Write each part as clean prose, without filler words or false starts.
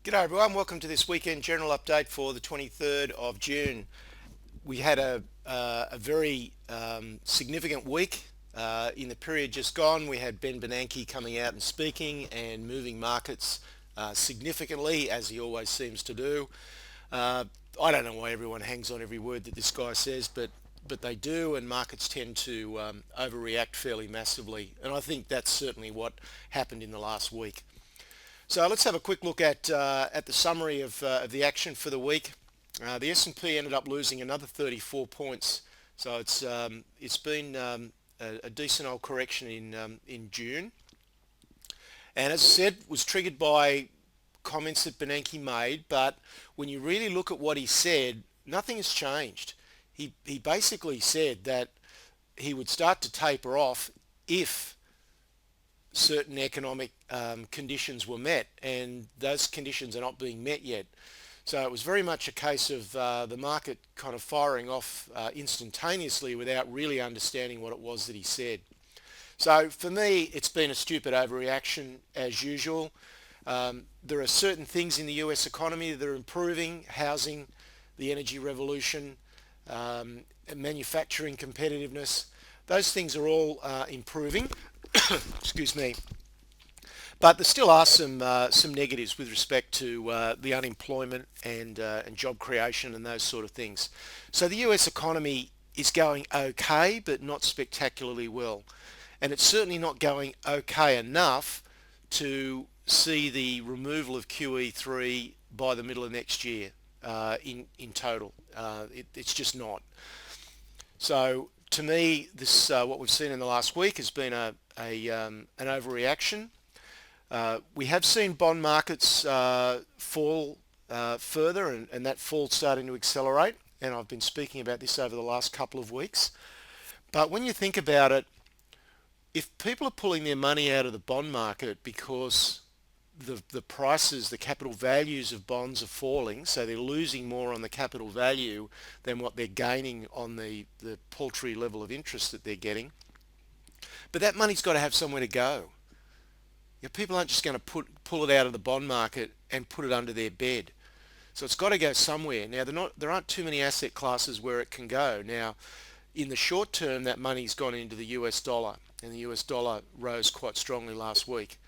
G'day everyone, welcome to this weekend general update for the 23rd of June. We had a very significant week. In the period just gone, we had Ben Bernanke coming out and speaking and moving markets significantly, as he always seems to do. I don't know why everyone hangs on every word that this guy says, but they do, and markets tend to overreact fairly massively. And I think that's certainly what happened in the last week. So let's have a quick look at the summary of the action for the week. The S&P ended up losing another 34 points, so it's been a decent old correction in June. And as I said, was triggered by comments that Bernanke made, but when you really look at what he said, nothing has changed. He basically said that he would start to taper off if certain economic conditions were met, and those conditions are not being met yet. So it was very much a case of the market kind of firing off instantaneously without really understanding what it was that he said. So for me, it's been a stupid overreaction as usual. There are certain things in the US economy that are improving: housing, the energy revolution, manufacturing competitiveness. Those things are all improving. Excuse me. But there still are some negatives with respect to the unemployment and job creation and those sort of things. So the US economy is going okay, but not spectacularly well, and it's certainly not going okay enough to see the removal of QE3 by the middle of next year in total. It's just not. So to me, this what we've seen in the last week has been an overreaction. We have seen bond markets fall further, and that fall starting to accelerate, and I've been speaking about this over the last couple of weeks. But when you think about it, if people are pulling their money out of the bond market because the prices, the capital values of bonds are falling, so they're losing more on the capital value than what they're gaining on the paltry level of interest that they're getting. But that money's got to have somewhere to go. People aren't just going to pull it out of the bond market and put it under their bed. So it's got to go somewhere. Now, there aren't too many asset classes where it can go. Now, in the short term, that money's gone into the US dollar, and the US dollar rose quite strongly last week.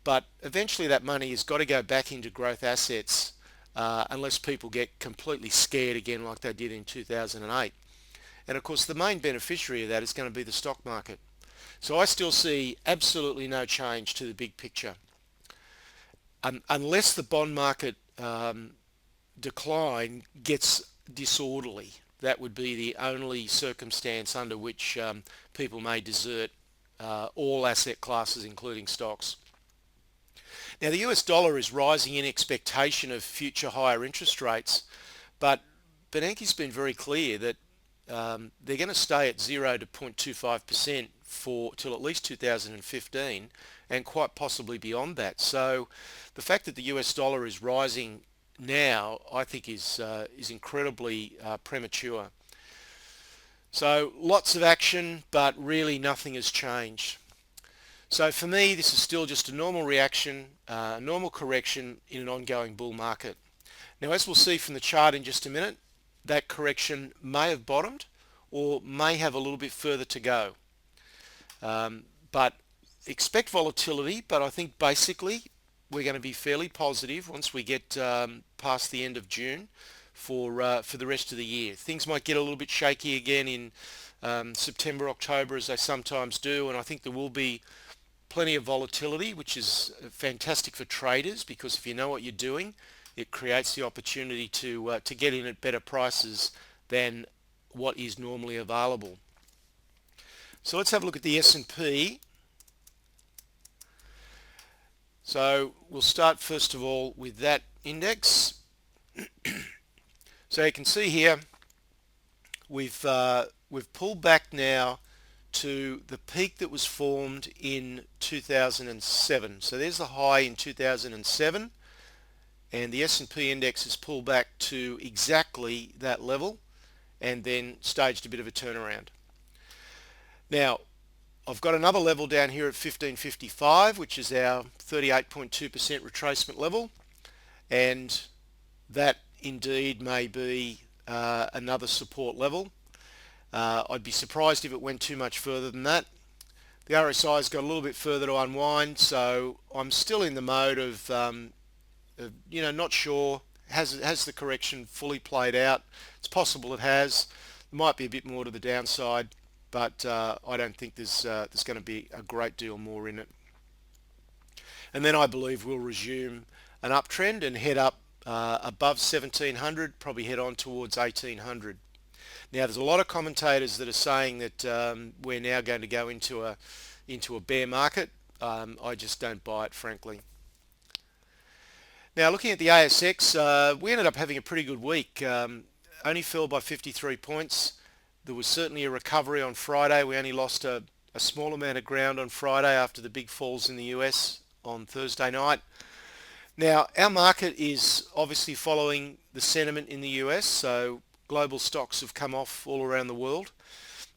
But eventually that money has got to go back into growth assets unless people get completely scared again like they did in 2008. And of course the main beneficiary of that is going to be the stock market. So I still see absolutely no change to the big picture. Unless the bond market decline gets disorderly, that would be the only circumstance under which people may desert all asset classes, including stocks. Now, the US dollar is rising in expectation of future higher interest rates, but Bernanke's been very clear that they're going to stay at 0 to 0.25% till at least 2015, and quite possibly beyond that. So the fact that the US dollar is rising now, I think, is incredibly premature. So lots of action, but really nothing has changed. So for me, this is still just a normal reaction, a normal correction in an ongoing bull market. Now, as we'll see from the chart in just a minute, that correction may have bottomed or may have a little bit further to go. But expect volatility, but I think basically we're going to be fairly positive once we get past the end of June for the rest of the year. Things might get a little bit shaky again in September, October, as they sometimes do, and I think there will be plenty of volatility, which is fantastic for traders, because if you know what you're doing, it creates the opportunity to get in at better prices than what is normally available. So let's have a look at the S&P. So we'll start first of all with that index. So you can see here we've pulled back now to the peak that was formed in 2007. So there's the high in 2007, and the S&P index has pulled back to exactly that level and then staged a bit of a turnaround. Now, I've got another level down here at 1555, which is our 38.2% retracement level, and that indeed may be another support level. I'd be surprised if it went too much further than that. The RSI's got a little bit further to unwind, so I'm still in the mode of not sure. Has the correction fully played out? It's possible it has. There might be a bit more to the downside, but I don't think there's going to be a great deal more in it. And then I believe we'll resume an uptrend and head up above 1700, probably head on towards 1800. Now, there's a lot of commentators that are saying that we're now going to go into a bear market. I just don't buy it, frankly. Now, looking at the ASX, we ended up having a pretty good week. Only fell by 53 points. There was certainly a recovery on Friday. We only lost a small amount of ground on Friday after the big falls in the US on Thursday night. Now, our market is obviously following the sentiment in the US, so global stocks have come off all around the world.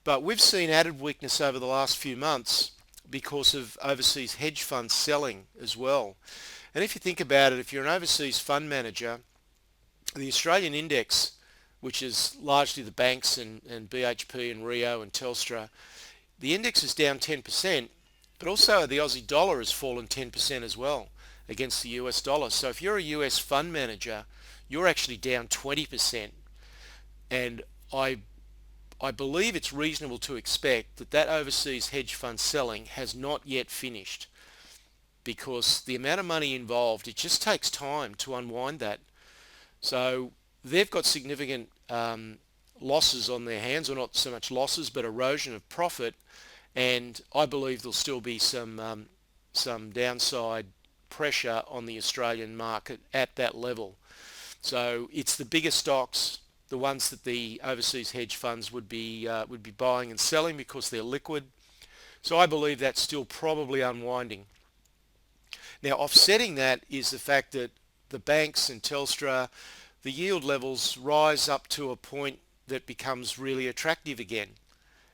But we've seen added weakness over the last few months because of overseas hedge funds selling as well. And if you think about it, if you're an overseas fund manager, the Australian index, which is largely the banks and BHP and Rio and Telstra, the index is down 10%, but also the Aussie dollar has fallen 10% as well against the US dollar. So if you're a US fund manager, you're actually down 20%. And I believe it's reasonable to expect that overseas hedge fund selling has not yet finished, because the amount of money involved, it just takes time to unwind that. So they've got significant losses on their hands, or not so much losses, but erosion of profit. And I believe there'll still be some downside pressure on the Australian market at that level. So it's the bigger stocks, the ones that the overseas hedge funds would be buying and selling because they're liquid. So I believe that's still probably unwinding. Now, offsetting that is the fact that the banks and Telstra, the yield levels rise up to a point that becomes really attractive again.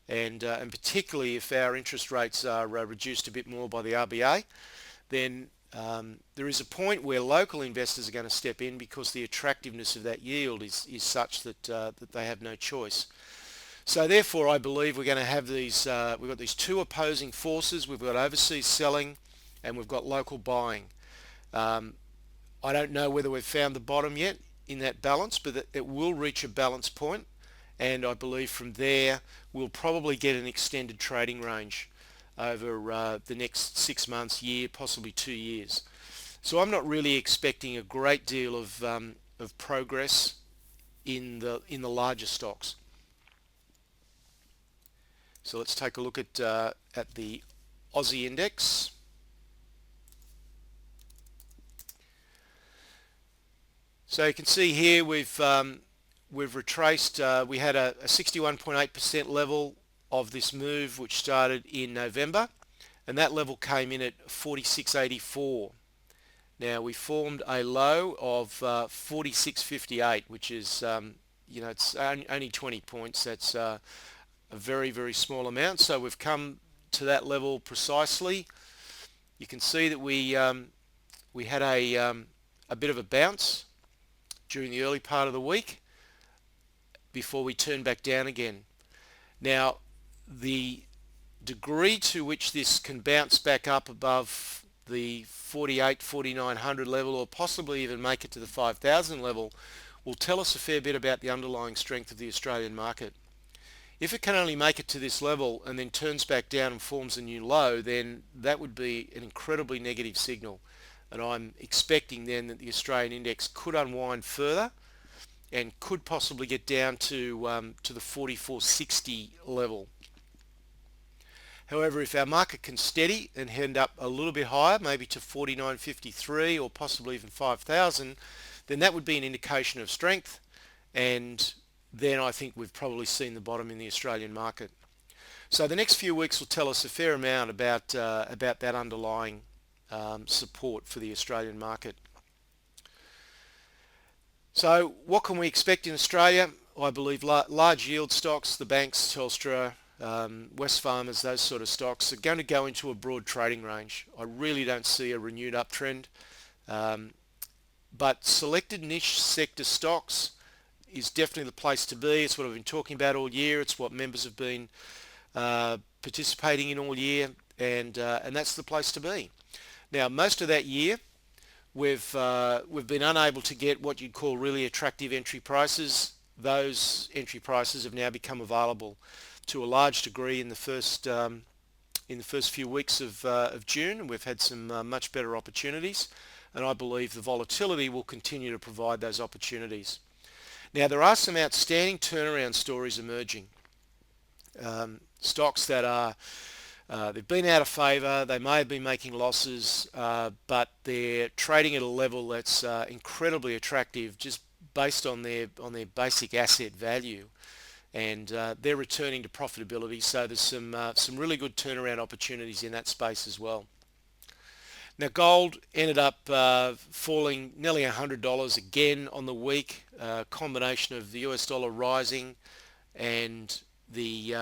And particularly if our interest rates are reduced a bit more by the RBA, then there is a point where local investors are going to step in because the attractiveness of that yield is such that they have no choice. So therefore, I believe we're going to have these. We've got these two opposing forces. We've got overseas selling, and we've got local buying. I don't know whether we've found the bottom yet in that balance, but it will reach a balance point, and I believe from there we'll probably get an extended trading range over the next 6 months, year, possibly 2 years. So I'm not really expecting a great deal of progress in the larger stocks. So let's take a look at the Aussie index. So you can see here we've retraced. We had a 61.8% level of this move, which started in November, and that level came in at 46.84. Now we formed a low of 46.58, which is it's only 20 points. That's a very, very small amount. So we've come to that level precisely. You can see that we had a bit of a bounce during the early part of the week before we turned back down again. Now, the degree to which this can bounce back up above the 4900 level, or possibly even make it to the 5,000 level, will tell us a fair bit about the underlying strength of the Australian market. If it can only make it to this level and then turns back down and forms a new low, then that would be an incredibly negative signal. And I'm expecting then that the Australian index could unwind further and could possibly get down to the 4460 level. However, if our market can steady and head up a little bit higher, maybe to 4953 or possibly even 5,000, then that would be an indication of strength, and then I think we've probably seen the bottom in the Australian market. So the next few weeks will tell us a fair amount about that underlying support for the Australian market. So what can we expect in Australia? I believe large yield stocks, the banks, Telstra, Wesfarmers, those sort of stocks are going to go into a broad trading range. I really don't see a renewed uptrend. but selected niche sector stocks is definitely the place to be. It's what I've been talking about all year. It's what members have been participating in all year, and that's the place to be. Now, most of that year, we've been unable to get what you'd call really attractive entry prices. Those entry prices have now become available to a large degree in the first few weeks of June, and we've had some much better opportunities, and I believe the volatility will continue to provide those opportunities. Now, there are some outstanding turnaround stories emerging. Stocks that are they've been out of favour, they may have been making losses, but they're trading at a level that's incredibly attractive just based on their basic asset value, and they're returning to profitability. So there's some really good turnaround opportunities in that space as well. Now, gold ended up falling nearly $100 again on the week. Combination of the US dollar rising and the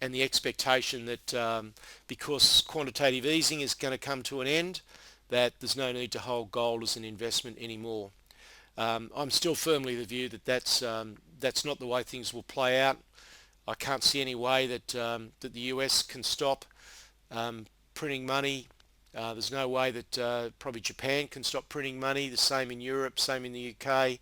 expectation that because quantitative easing is going to come to an end, that there's no need to hold gold as an investment anymore. I'm still firmly of the view that that's not the way things will play out. I can't see any way that the US can stop printing money. There's no way that probably Japan can stop printing money. The same in Europe, same in the UK.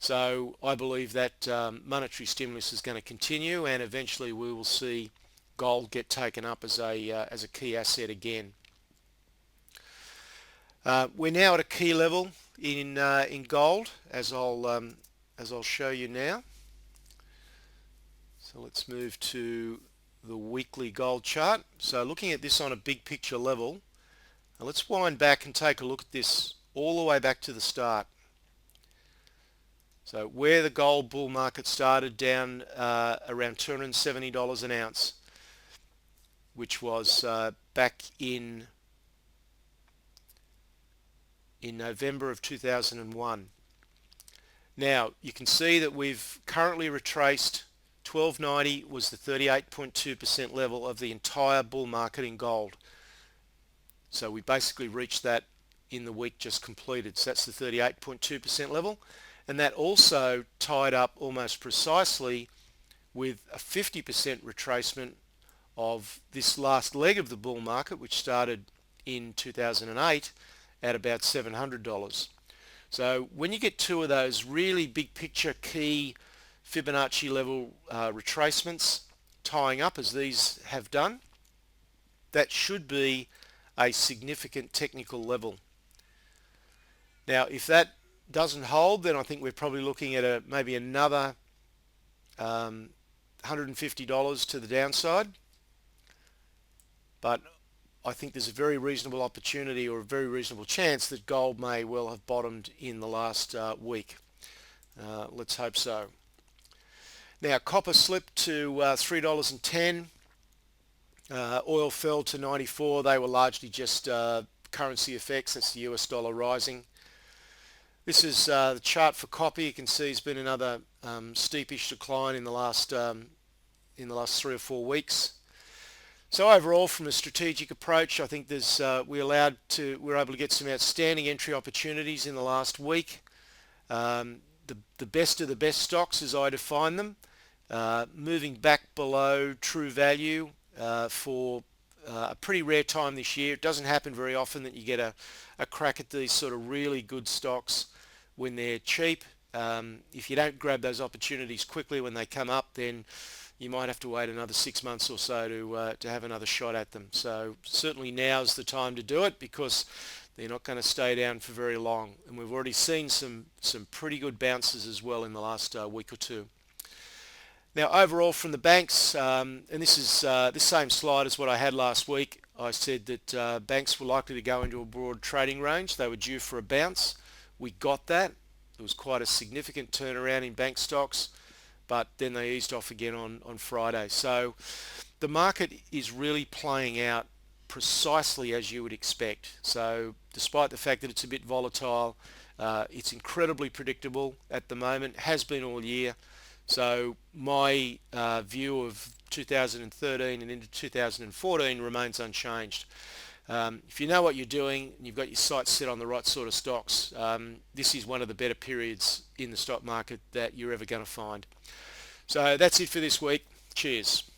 So I believe that monetary stimulus is going to continue, and eventually we will see gold get taken up as a key asset again. We're now at a key level in gold, as I'll show you now. So let's move to the weekly gold chart. So looking at this on a big picture level, now let's wind back and take a look at this all the way back to the start. So where the gold bull market started, down around $270 an ounce, which was back in November of 2001. Now you can see that we've currently retraced. 1290 was the 38.2% level of the entire bull market in gold. So we basically reached that in the week just completed. So that's the 38.2% level. And that also tied up almost precisely with a 50% retracement of this last leg of the bull market, which started in 2008 at about $700. So when you get two of those really big picture key Fibonacci level retracements tying up as these have done, that should be a significant technical level. Now, if that doesn't hold, then I think we're probably looking at maybe another $150 to the downside. But I think there's a very reasonable opportunity, or a very reasonable chance, that gold may well have bottomed in the last week. Let's hope so. Now, copper slipped to $3.10. Oil fell to 94. They were largely just currency effects. That's the US dollar rising. This is the chart for copper. You can see it's been another steepish decline in the last 3 or 4 weeks. So overall, from a strategic approach, I think we're able to get some outstanding entry opportunities in the last week. The best of the best stocks, as I define them, moving back below true value for a pretty rare time this year. It doesn't happen very often that you get a crack at these sort of really good stocks when they're cheap. If you don't grab those opportunities quickly when they come up, then you might have to wait another 6 months or so to have another shot at them. So certainly now's the time to do it, because they're not going to stay down for very long, and we've already seen some pretty good bounces as well in the last week or two. Now, overall from the banks, and this is this same slide as what I had last week. I said that banks were likely to go into a broad trading range. They were due for a bounce. We got that. There was quite a significant turnaround in bank stocks, but then they eased off again on Friday. So the market is really playing out precisely as you would expect. So despite the fact that it's a bit volatile, it's incredibly predictable at the moment, has been all year. So my view of 2013 and into 2014 remains unchanged. If you know what you're doing and you've got your sights set on the right sort of stocks, this is one of the better periods in the stock market that you're ever going to find. So that's it for this week. Cheers.